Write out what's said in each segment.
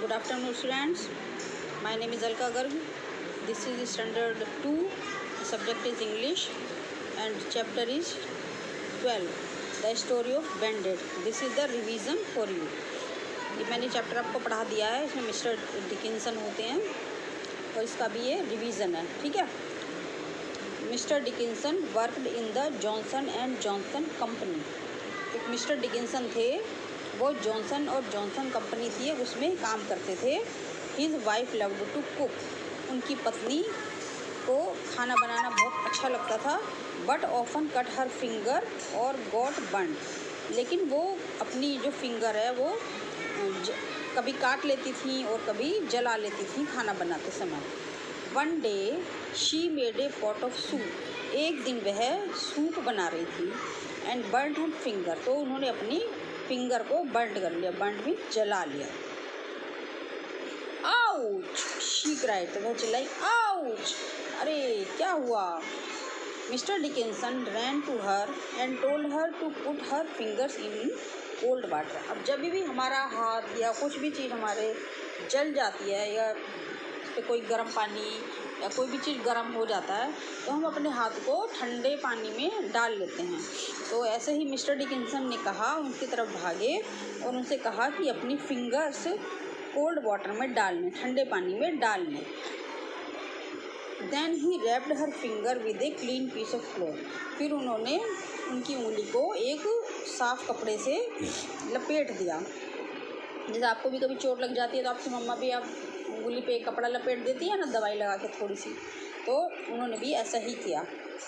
Good afternoon, students. My name is Alka Garg. This is standard 2. The subject is English and chapter is 12. The story of Bandit. This is the revision for you. ये मैंने chapter आपको पढ़ा दिया है. इसमें mister Dickinson होते हैं और इसका भी ये रिवीजन है. ठीक है. Mister Dickinson worked in the Johnson and Johnson company. एक मिस्टर डिकिंसन थे, वो जॉनसन और जॉनसन कंपनी थी, उसमें काम करते थे. His wife loved to cook. उनकी पत्नी को खाना बनाना बहुत अच्छा लगता था. But often cut her finger और गॉट बर्न. लेकिन वो अपनी जो फिंगर है वो कभी काट लेती थी और कभी जला लेती थी खाना बनाते समय. One day she made a pot of soup. एक दिन वह सूप बना रही थी. And burn her finger. तो उन्होंने अपनी फिंगर को बर्न कर लिया. बर्न भी जला लिया. Ouch she cried. तो वह चिल्लाई आउच, अरे क्या हुआ. Mister Dickinson ran to her and told her to put her fingers in cold water. अब जब भी हमारा हाथ या कुछ भी चीज़ हमारे जल जाती है या कोई गर्म पानी या कोई भी चीज़ गर्म हो जाता है तो हम अपने हाथ को ठंडे पानी में डाल लेते हैं. तो ऐसे ही मिस्टर डिकिंसन ने कहा, उनकी तरफ भागे और उनसे कहा कि अपनी फिंगर्स कोल्ड वाटर में डालने, ठंडे पानी में डालने. Then he wrapped her finger with a clean piece of cloth. फिर उन्होंने उनकी उंगली को एक साफ़ कपड़े से लपेट दिया. जैसे आपको भी कभी चोट लग जाती है तो आपकी मम्मा भी आप उंगली पे कपड़ा लपेट देती है ना, दवाई लगा के थोड़ी सी. तो उन्होंने भी ऐसा ही किया.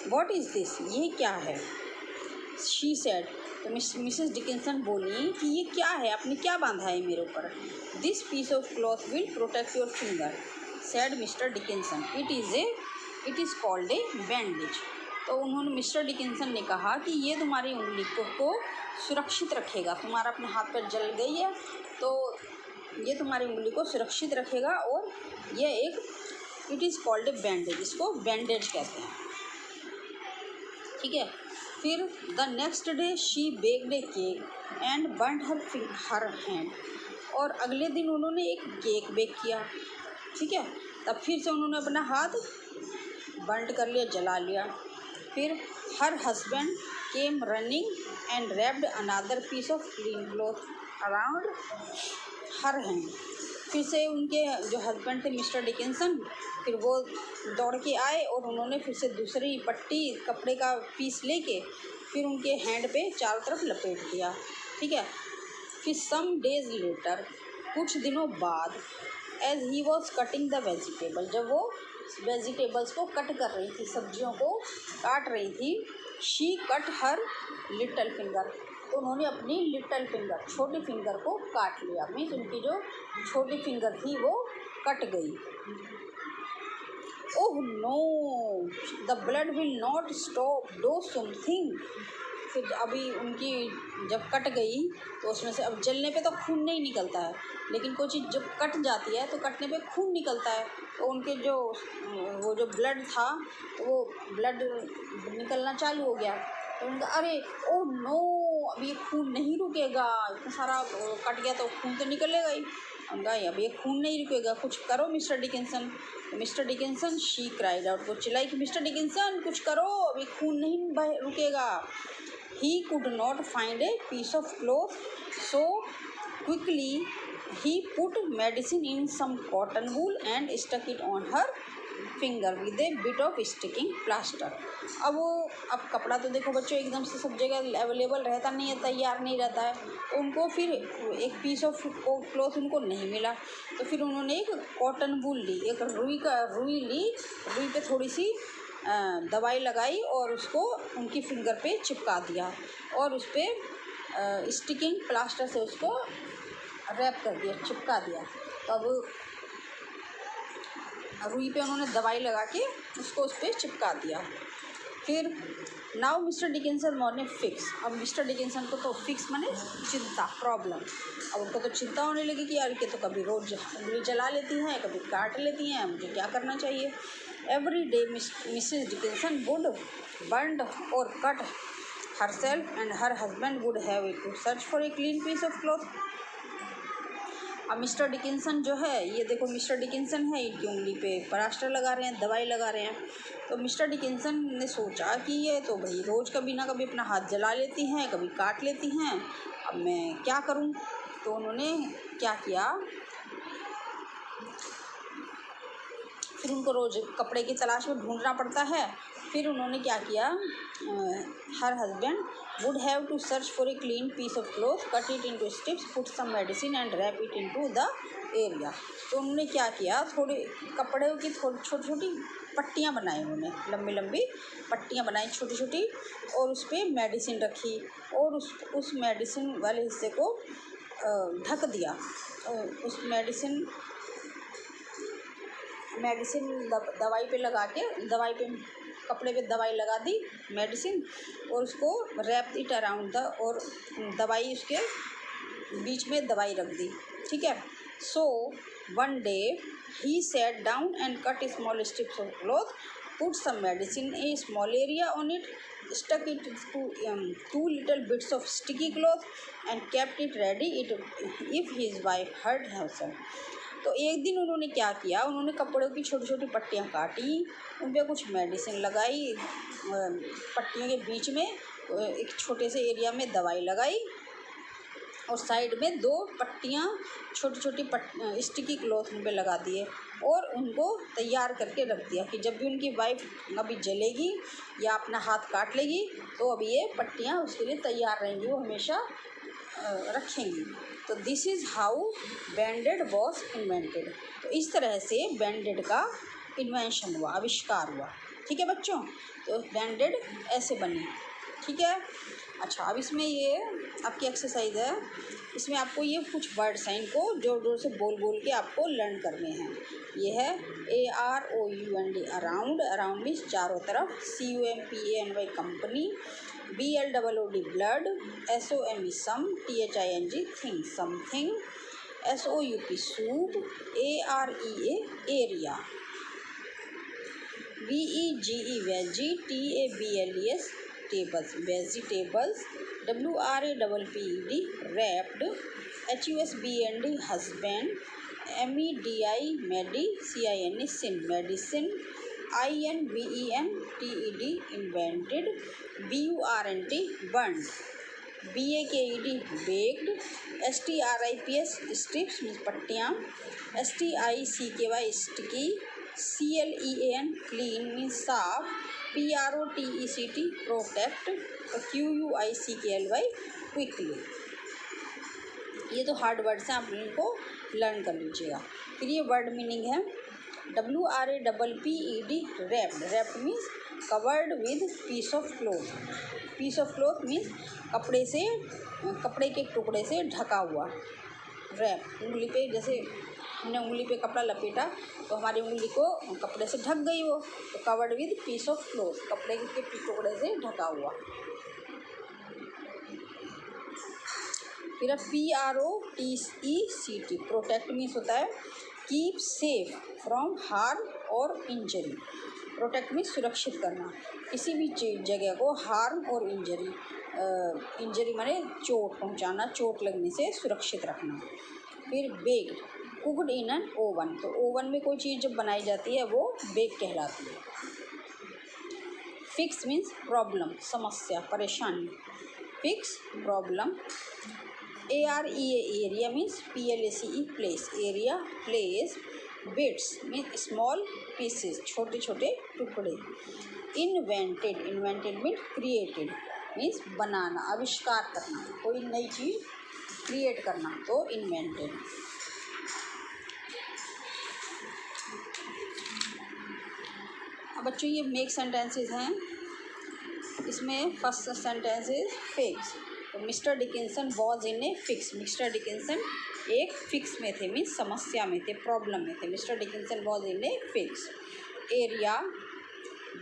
व्हाट इज़ दिस, ये क्या है. She said. तो मिसेस डिकिंसन बोली कि ये क्या है, आपने क्या बांधा है मेरे ऊपर. This piece of cloth will protect your finger, said mister Dickinson. It is called a bandage. तो उन्होंने मिस्टर डिकिंसन ने कहा कि ये तुम्हारी उंगली को सुरक्षित रखेगा. तुम्हारा अपने हाथ पर जल गई है तो ये तुम्हारी उंगली को सुरक्षित रखेगा. और ये एक it is called a bandage, इसको बैंडेज कहते हैं. ठीक है. फिर the next day she baked a cake and burn her hand. और अगले दिन उन्होंने एक केक बेक किया. ठीक है. तब फिर से उन्होंने अपना हाथ बर्न कर लिया, जला लिया. फिर her husband came running and wrapped another piece of clean cloth around her hand. फिर से उनके जो हस्बैंड थे मिस्टर डिकिंसन, फिर वो दौड़ के आए और उन्होंने फिर से दूसरी पट्टी कपड़े का पीस लेके फिर उनके हैंड पे चारों तरफ लपेट दिया. ठीक है. फिर सम डेज लेटर, कुछ दिनों बाद, as he was cutting the vegetable, जब वो वेजिटेबल्स को कट कर रही थी, सब्जियों को काट रही थी, she cut her little finger. तो उन्होंने अपनी लिटल फिंगर, छोटी फिंगर को काट लिया. मीन्स उनकी जो छोटी फिंगर थी वो कट गई. Oh no, the blood will not stop, do something. फिर अभी उनकी जब कट गई तो उसमें से अब जलने पे तो खून नहीं निकलता है, लेकिन कोई चीज़ जब कट जाती है तो कटने पे खून निकलता है. तो उनके वो जो ब्लड था तो वो ब्लड निकलना चालू हो गया. तो उनका अरे ओह नो, अब ये खून नहीं रुकेगा, इतना सारा कट गया तो खून तो निकलेगा ही. उनका अब ये खून नहीं रुकेगा, कुछ करो मिस्टर डिकिंसन. तो mister Dickinson she cried out. वो चिल्लाई कि मिस्टर डिकिंसन कुछ करो, अब ये खून नहीं रुकेगा. He could not find a piece of cloth, so quickly he put medicine in some cotton wool and stuck it on her finger with a bit of sticking plaster. अब कपड़ा तो देखो बच्चों एकदम से सब जगह अवेलेबल रहता नहीं है, तैयार नहीं रहता है. तो उनको फिर एक पीस ऑफ क्लॉथ उनको नहीं मिला. तो फिर उन्होंने एक कॉटन वूल ली, एक रुई ली. रुई पे थोड़ी सी दवाई लगाई और उसको उनकी फिंगर पे चिपका दिया और उस पर स्टिकिंग प्लास्टर से उसको रैप कर दिया, चिपका दिया. तो अब रुई पे उन्होंने दवाई लगा के उसको उस पर चिपका दिया. फिर now mister Dickinson morning fix. अब मिस्टर डिकिंसन को तो फिक्स माने चिंता, प्रॉब्लम. अब उनको तो चिंता होने लगी कि यार के तो कभी रोज़ उंगली जला लेती हैं, कभी काट लेती हैं, मुझे क्या करना चाहिए. Every day Mrs Dickinson would burn और cut herself and her husband would have to search for a clean piece of cloth. अब मिस्टर डिकिंसन जो है, ये देखो मिस्टर डिकिंसन है, इनकी उंगली पे प्लास्टर लगा रहे हैं, दवाई लगा रहे हैं। तो मिस्टर डिकिंसन ने सोचा कि ये तो भाई रोज़ कभी ना कभी अपना हाथ जला लेती हैं, कभी काट लेती हैं, अब मैं क्या करूं। तो उन्होंने क्या किया, फिर उनको रोज़ कपड़े की तलाश में ढूंढना पड़ता है। फिर उन्होंने क्या किया, her husband would have to search for a clean piece of cloth, cut it into strips, put some medicine and wrap it into the area. तो उन्होंने क्या किया, थोड़े कपड़े की थोड़ी छोटी छोटी पट्टियाँ बनाई, उन्होंने लंबी लंबी पट्टियाँ बनाई छोटी छोटी, और उस पर मेडिसिन रखी, और उस मेडिसिन वाले हिस्से को ढक दिया। उस मेडिसिन दवाई पे लगा के, दवाई पे कपड़े पे दवाई लगा दी मेडिसिन, और उसको रैप इट अराउंड द, और दवाई उसके बीच में दवाई रख दी, ठीक है। So one day he sat down and cut small strips of cloth, put some medicine a small area on it, stuck it to 2 little bits of sticky cloth and kept it ready if his wife hurt herself। तो एक दिन उन्होंने क्या किया, उन्होंने कपड़ों की छोटी छोटी पट्टियाँ काटी, उन पर कुछ मेडिसिन लगाई, पट्टियों के बीच में एक छोटे से एरिया में दवाई लगाई, और साइड में 2 पट्टियाँ छोटी छोटी स्टिकी क्लॉथ उन पर लगा दिए, और उनको तैयार करके रख दिया कि जब भी उनकी वाइफ कभी जलेगी या अपना हाथ काट लेगी तो अब ये पट्टियाँ उसके लिए तैयार रहेंगी, वो हमेशा रखेंगी। तो this is how Band Aid was invented. तो इस तरह से बैंडेड का इन्वेंशन हुआ, आविष्कार हुआ, ठीक है बच्चों। तो बैंडेड ऐसे बनी, ठीक है। अच्छा, अब इसमें ये आपकी एक्सरसाइज है, इसमें आपको ये कुछ वर्ड्स हैं, इनको जोर जोर से बोल बोल के आपको लर्न करने हैं। ये है AROUND, अराउंड, अराउंड मीन्स चारों तरफ, CUMPANY company, BLOOD blood, SOME some, THING thing something, SOUP soup, AREA area, VEGE vege, TABLES tables, vegetables, WRAPPED wrapped, HUSBAND husband, MEDI medi, CIN cin medicine, INVENTED invented, BURNT burnt, BAKED baked, STRIPS strips means पट्टियाँ, STICKY sticky, CLEAN clean means साफ, PROTECT protect, QUICKLY quickly. ये तो hard words हैं, आप इनको learn कर लीजिएगा। फिर ये वर्ड मीनिंग है, WRAPPED wrapped, wrapped means covered with piece of cloth, piece of cloth means कपड़े के टुकड़े से ढका हुआ, रैप उंगली पे, जैसे हमने उंगली पे कपड़ा लपेटा तो हमारी उंगली को कपड़े से ढक गई वो, तो covered with piece of cloth, कपड़े के टुकड़े से ढका हुआ। फिर PROTECT प्रोटेक्ट मीन्स होता है कीप सेफ फ्रॉम हार्म और इंजरी, प्रोटेक्ट मीन्स सुरक्षित करना, किसी भी जगह को हार्म और इंजरी माने चोट पहुंचाना, चोट लगने से सुरक्षित रखना। फिर baked, cooked in an oven, तो ओवन में कोई चीज़ जब बनाई जाती है वो बेक कहलाती है। फिक्स मीन्स प्रॉब्लम, समस्या, परेशानी, fix problem. AREA area means PLACE place, area place. Bits means small pieces, छोटे छोटे टुकड़े। Invented, invented means created, means बनाना, आविष्कार करना, कोई नई चीज़ क्रिएट करना, तो इन्वेंटेड। अब बच्चों ये मेक सेंटेंसेस हैं, इसमें फर्स्ट सेंटेंस इज फिक्स। तो mister Dickinson was in a fix, Mr Dickinson एक फिक्स में थे, मीन्स समस्या में थे, प्रॉब्लम में थे। Mr Dickinson was in a fix. Area,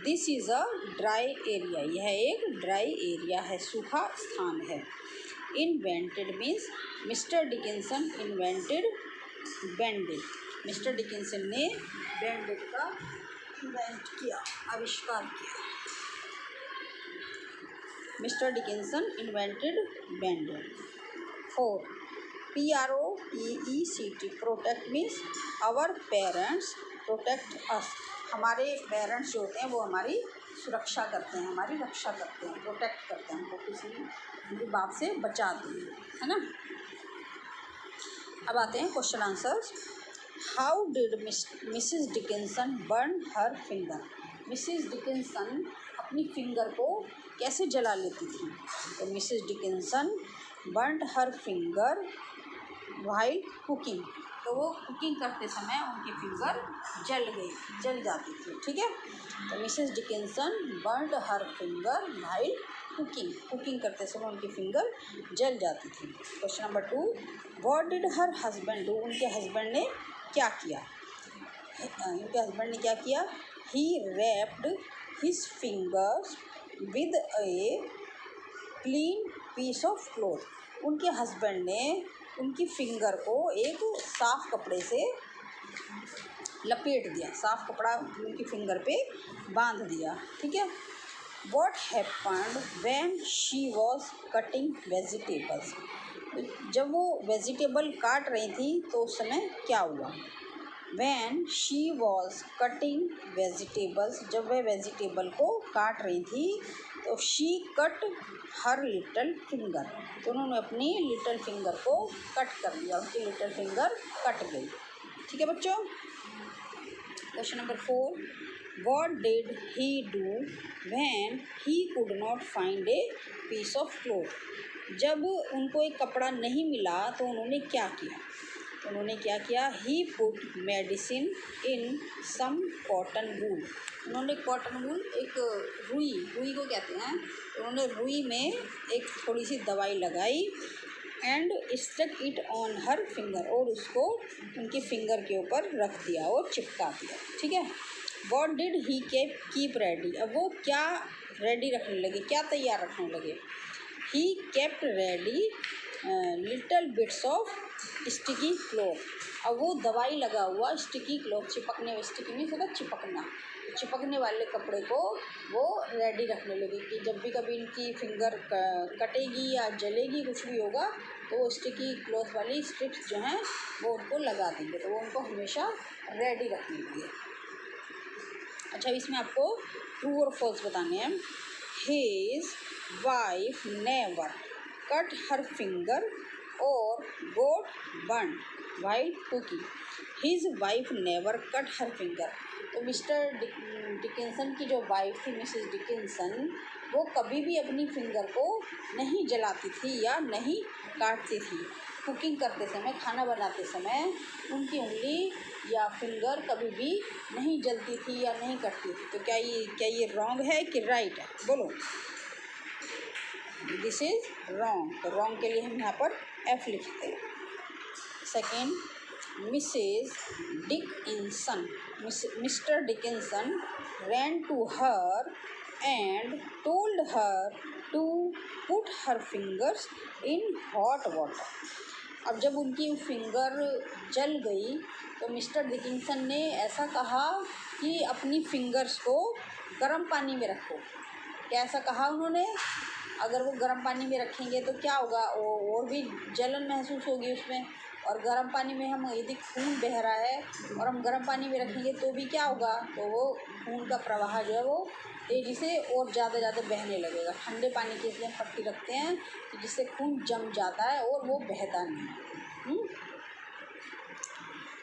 this is a dry area, यह एक ड्राई एरिया है, सूखा स्थान है। Invented means Mr Dickinson invented Band Aid, Mr Dickinson ने बैंडेड का इन्वेंट किया, आविष्कार किया। Mr Dickinson invented Band Aid. 4 PROTECT, protect means our parents protect us, हमारे पेरेंट्स जो होते हैं वो हमारी सुरक्षा करते हैं, हमारी रक्षा करते हैं, प्रोटेक्ट करते हैं, हमको किसी भी बात से बचाते हैं, है ना। अब आते हैं question answers. How did Mrs Dickinson burn her finger, Mrs Dickinson अपनी फिंगर को कैसे जला लेती थी। तो Mrs Dickinson burn her finger while cooking, तो वो कुकिंग करते समय उनकी फिंगर जल जाती थी, ठीक है। तो Mrs Dickinson burn her finger while cooking करते समय उनकी फिंगर जल जाती थी। Question number 2, what did her husband do, उनके हस्बैंड ने क्या किया। He wrapped his fingers with a clean piece of cloth, उनके हस्बैंड ने उनकी फिंगर को एक साफ कपड़े से लपेट दिया, साफ कपड़ा उनकी फिंगर पे बांध दिया, ठीक है। What happened when she was cutting vegetables, जब वो वेजिटेबल काट रही थी तो उस समय क्या हुआ। When she was cutting vegetables, जब वह वेजिटेबल को काट रही थी तो she cut her little finger, तो उन्होंने अपनी लिटिल फिंगर को कट कर दिया, उनकी लिटिल फिंगर कट गई, ठीक है बच्चों। Question number 4, what did he do when he could not find a piece of cloth, जब उनको एक कपड़ा नहीं मिला तो उन्होंने क्या किया। he put medicine in some cotton wool, उन्होंने कॉटन वूल, एक रुई को कहते हैं, उन्होंने रुई में एक थोड़ी सी दवाई लगाई and stuck it on her finger, और उसको उनकी फिंगर के ऊपर रख दिया और चिपका दिया, ठीक है। What did he keep ready, अब वो क्या रेडी रखने लगे, क्या तैयार रखने लगे। He kept ready little bits of sticky cloth, अब वो दवाई लगा हुआ स्टिकी क्लॉथ, स्टिकी मीन्स होता चिपकने वाले कपड़े को वो रेडी रखने लगे कि जब भी कभी इनकी फिंगर कटेगी या जलेगी, कुछ भी होगा तो वो स्टिकी क्लॉथ वाली स्ट्रिप्स जो हैं वो उनको लगा देंगे, तो वो उनको हमेशा रेडी रखने लगे। अच्छा, इसमें आपको ट्रू और फॉल्स बताने हैं। His wife never cut her finger और got burn while cooking, his wife never cut her finger, तो मिस्टर डिकिंसन की जो वाइफ थी मिसेस डिकिंसन, वो कभी भी अपनी फिंगर को नहीं जलाती थी या नहीं काटती थी। कुकिंग करते समय, खाना बनाते समय उनकी उंगली या फिंगर कभी भी नहीं जलती थी या नहीं कटती थी। तो क्या ये रॉन्ग है कि राइट है, बोलो। दिस इज रॉन्ग, तो रॉन्ग के लिए हम यहाँ पर F लिखते हैं। Second, Mrs Dickinson, mister Dickinson ran to her and told her to put her fingers in hot water, अब जब उनकी फिंगर जल गई तो मिस्टर डिकिंसन ने ऐसा कहा कि अपनी फिंगर्स को गर्म पानी में रखो। क्या ऐसा कहा उन्होंने, अगर वो गर्म पानी में रखेंगे तो क्या होगा, और भी जलन महसूस होगी उसमें, और गर्म पानी में हम यदि खून बह रहा है और हम गर्म पानी में रखेंगे तो भी क्या होगा, तो वो खून का प्रवाह जो है वो तेज़ी से और ज़्यादा बहने लगेगा। ठंडे पानी के इसलिए हम पट्टी रखते हैं कि जिससे खून जम जाता है और वो बहता नहीं।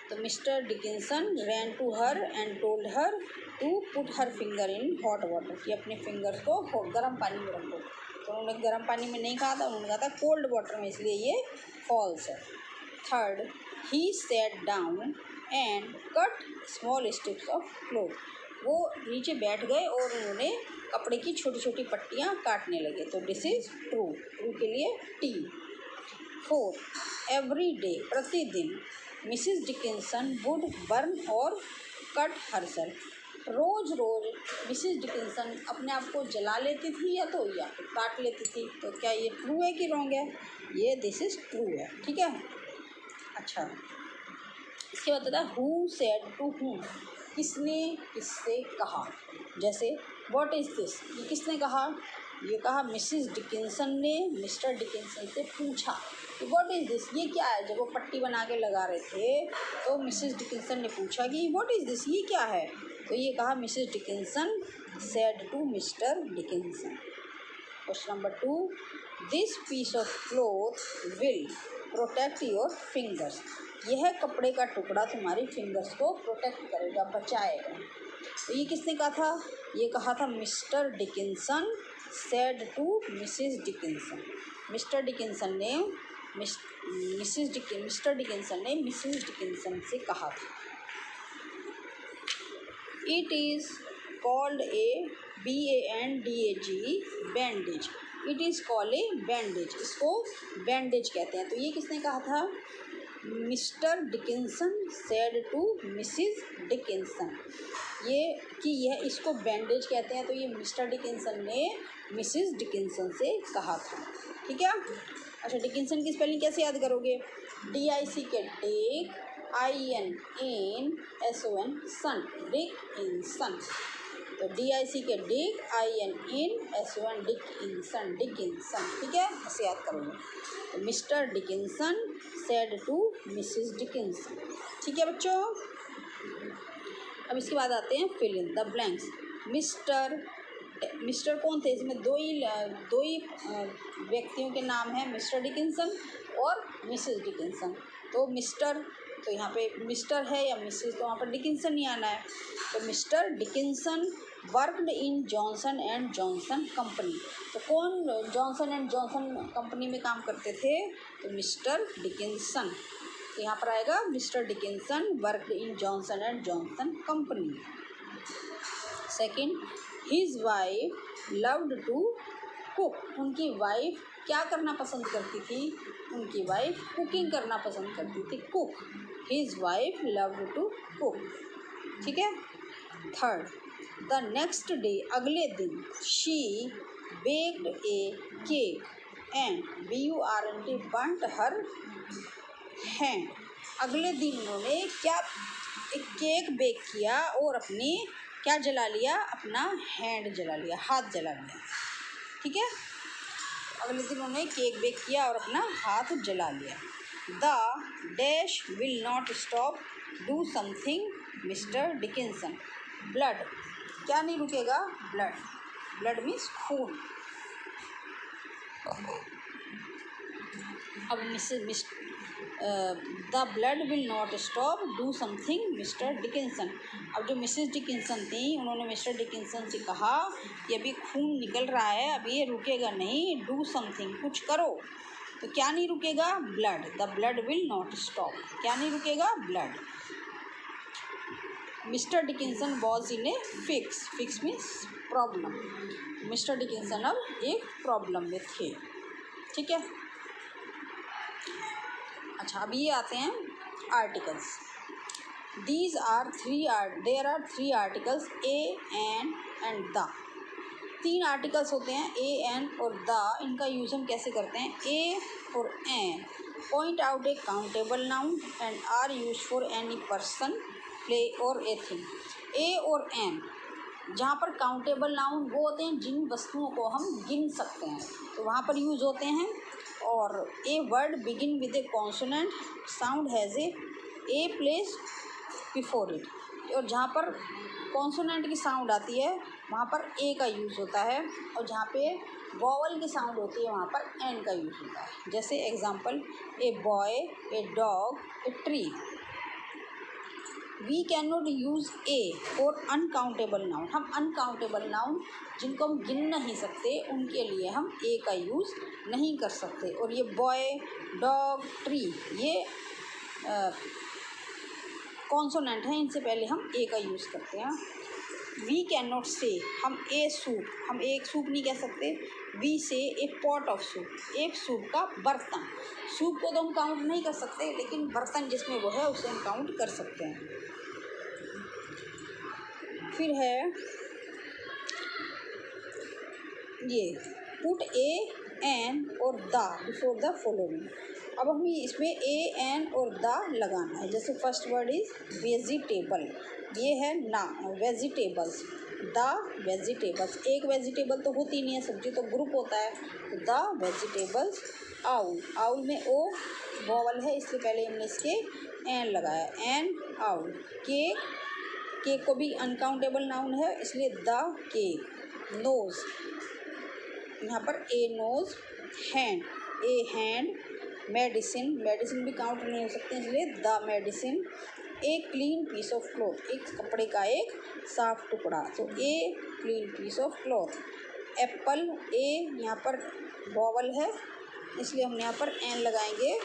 तो mister Dickinson ran to her and told her to put her finger in hot water, कि अपने फिंगर्स को गर्म पानी में रखो। तो उन्होंने गर्म पानी में नहीं कहा था, उन्होंने कहा था कोल्ड वाटर में, इसलिए ये फॉल्स है। Third, he sat down and cut small strips of cloth, वो नीचे बैठ गए और उन्होंने कपड़े की छोटी छोटी पट्टियाँ काटने लगे, तो दिस इज़ ट्रू के लिए टी। फोर्थ, एवरी डे, प्रतिदिन मिसिस डिकिंसन वुड बर्न और कट हरसेल्फ, रोज़ मिसिस डिकिंसन अपने आप को जला लेती थी या काट लेती थी। तो क्या ये ट्रू है कि रॉन्ग है, ये दिस इज़ ट्रू है, ठीक है। अच्छा, इसके बाद आता है हु सेड टू हूम, किसने किससे कहा। जैसे व्हाट इज़ दिस, ये किसने कहा, ये कहा मिसिस डिकिंसन ने मिस्टर डिकिंसन से पूछा। व्हाट इज़ दिस, ये क्या है। जब वो पट्टी बना के लगा रहे थे तो मिसेस डिकिंसन ने पूछा कि व्हाट इज़ दिस, ये क्या है। तो ये कहा missus Dickinson said to mister Dickinson. Question number 2, this piece of cloth will protect your fingers, यह कपड़े का टुकड़ा तुम्हारी फिंगर्स को प्रोटेक्ट करेगा, बचाएगा। तो ये किसने कहा था, ये कहा था mister Dickinson said to missus Dickinson. Mister Dickinson ने मिस्टर डिकिंसन ने मिसेस डिकिंसन से कहा था। It is called a BANDAGE bandage, it is called a bandage, इसको बैंडेज कहते हैं। तो ये किसने कहा था, mister Dickinson said to missus Dickinson, ये कि यह इसको बैंडेज कहते हैं। तो ये मिस्टर डिकिंसन ने मिसेस डिकिंसन से कहा था। ठीक है। अच्छा, डिकिंसन की स्पेलिंग कैसे याद करोगे, DIC के डिक, INN सन, डिकिंसन। तो DIC के डिक, INN डिकिंसन, डिकिंसन। ठीक है, ऐसे याद करोगे। तो mister Dickinson said to missus Dickinson. ठीक है बच्चों। अब इसके बाद आते हैं fill in the blanks. Mister कौन थे, इसमें दो ही व्यक्तियों के नाम हैं, मिस्टर डिकिंसन और मिसेस डिकिंसन। तो मिस्टर, तो यहाँ पे मिस्टर है या मिसेस, तो वहाँ पर डिकिंसन ही आना है। तो mister Dickinson worked in Johnson and Johnson company. तो कौन जॉनसन एंड जॉनसन कंपनी में काम करते थे, तो मिस्टर डिकिंसन। तो यहाँ पर आएगा mister Dickinson worked in Johnson and Johnson company. Second, his wife loved to cook, उनकी वाइफ क्या करना पसंद करती थी, उनकी वाइफ कुकिंग करना पसंद करती थी, cook. His wife loved to cook. ठीक है। थर्ड, द नेक्स्ट डे, अगले दिन, she baked a cake and BURNT burnt her hand. अगले दिन उन्होंने क्या, एक केक बेक किया और अपनी क्या जला लिया, अपना हैंड जला लिया, हाथ जला लिया। ठीक है। अगले दिन उन्होंने केक बेक किया और अपना हाथ जला लिया। The dash will not stop do something mister Dickinson, blood, क्या नहीं रुकेगा, ब्लड, ब्लड मीन्स खून। अब the blood will not stop do something mister Dickinson. अब जो मिसेस डिकिंसन थी उन्होंने मिस्टर डिकिंसन से कहा कि अभी खून निकल रहा है, अभी ये रुकेगा नहीं, डू समथिंग, कुछ करो। तो क्या नहीं रुकेगा, blood, the blood will not stop, क्या नहीं रुकेगा, blood. Mister Dickinson was in a fix means problem, mister Dickinson अब एक प्रॉब्लम में थे। ठीक है। अच्छा, अब ये आते हैं articles. There are three articles, a, an and the. तीन आर्टिकल्स होते हैं, ए, एन और द। इनका यूज़ हम कैसे करते हैं, ए और an point out a countable noun and are use for any person, place और ए थिंग। ए और एन जहाँ पर काउंटेबल नाउन वो होते हैं जिन वस्तुओं को हम गिन सकते हैं, तो वहाँ पर यूज़ होते हैं। और a word begin with A consonant sound has a place before it, और जहाँ पर कॉन्सोनेंट की साउंड आती है वहाँ पर ए का यूज़ होता है, और जहाँ पे वॉवल की साउंड होती है वहाँ पर एन का यूज़ होता है। जैसे example, a boy, a dog, a tree. We can not use a for uncountable noun, हम अनकाउंटेबल नाउन जिनको हम गिन नहीं सकते उनके लिए हम ए का यूज़ नहीं कर सकते। और ये बॉय, डॉग, ट्री ये कॉन्सोनेंट हैं, इनसे पहले हम ए का यूज़ करते हैं। वी कैन नॉट से, हम ए सूप, हम एक सूप नहीं कह सकते। वी से ए पॉट ऑफ सूप, एक सूप का बर्तन। सूप को तो हम काउंट नहीं कर सकते, लेकिन बर्तन जिसमें वो है उसे हम काउंट कर सकते हैं। फिर है ये पुट ए, एन और द बिफोर द फॉलोइंग। अब हमें इसमें ए, एन और द लगाना है। जैसे फर्स्ट वर्ड इज वेजिटेबल, ये है ना वेजिटेबल्स, द वेजिटेबल्स। एक वेजिटेबल तो होती नहीं है, सब्जी तो ग्रुप होता है। तो द वेजिटेबल्स आउल, आउल में ओ वॉवल है इसलिए पहले हमने इसके एन लगाया, एन आउल। केक, केक को भी अनकाउंटेबल नाउन है इसलिए द केक। नोज, यहाँ पर a nose. Hand, a hand. Medicine, medicine भी काउंट नहीं हो सकते इसलिए the medicine. A clean piece of cloth, एक कपड़े का एक साफ टुकड़ा, तो a clean piece of cloth. Apple, a यहाँ पर वॉवल है इसलिए हम यहाँ पर एन लगाएंगे।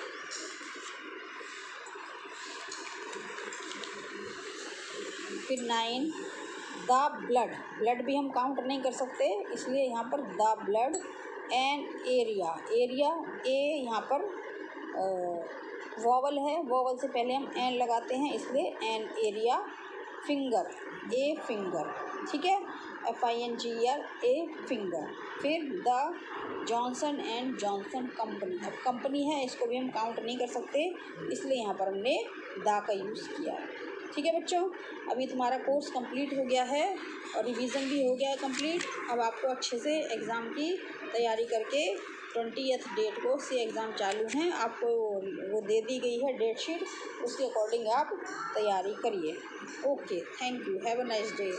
फिर 9, द ब्लड, ब्लड भी हम काउंट नहीं कर सकते इसलिए यहाँ पर the blood. An area, area, a यहाँ पर वॉवल है, वॉवल से पहले हम एन लगाते हैं इसलिए an area. Finger, a finger, ठीक है, FINGER, ए फिंगर। फिर the Johnson and Johnson company, अब कंपनी है इसको भी हम काउंट नहीं कर सकते इसलिए यहाँ पर हमने द का यूज़ किया। ठीक है बच्चों, अभी तुम्हारा कोर्स कंप्लीट हो गया है और रिवीजन भी हो गया है कंप्लीट। अब आपको अच्छे से एग्ज़ाम की तैयारी करके 20th डेट को से एग्ज़ाम चालू हैं, आपको वो दे दी गई है डेट शीट, उसके अकॉर्डिंग आप तैयारी करिए। Okay, thank you, have a nice day.